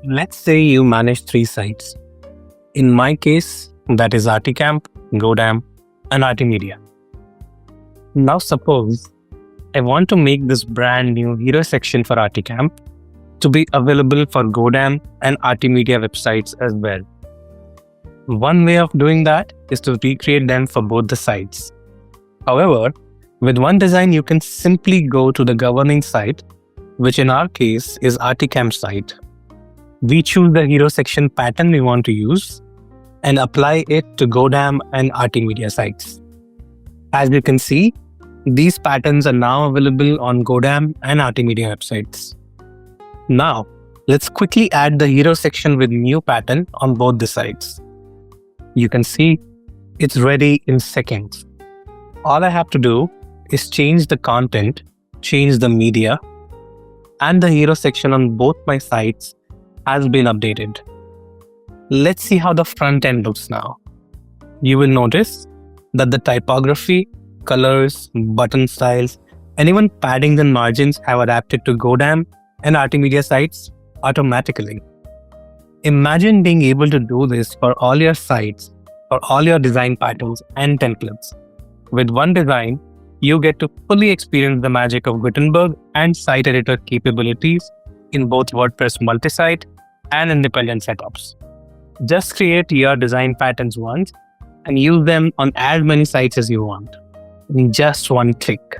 Let's say you manage 3 sites. In my case, that is rtCamp, GoDam, and RTmedia. Now suppose I want to make this brand new hero section for rtCamp to be available for GoDam and RTmedia websites as well. One way of doing that is to recreate them for both the sites. However, with OneDesign, you can simply go to the governing site, which in our case is rtCamp site. We choose the hero section pattern we want to use and apply it to GoDam and RTmedia sites. As you can see, these patterns are now available on GoDam and RTmedia websites. Now, let's quickly add the hero section with new pattern on both the sites. You can see it's ready in seconds. All I have to do is change the content, change the media, and the hero section on both my sites has been updated. Let's see how the front end looks now. You will notice that the typography, colors, button styles, and even paddings and margins have adapted to GoDam and RTmedia sites automatically. Imagine being able to do this for all your sites, for all your design patterns and templates. With OneDesign, you get to fully experience the magic of Gutenberg and site editor capabilities in both WordPress multisite and independent setups. Just create your design patterns once and use them on as many sites as you want in just one click.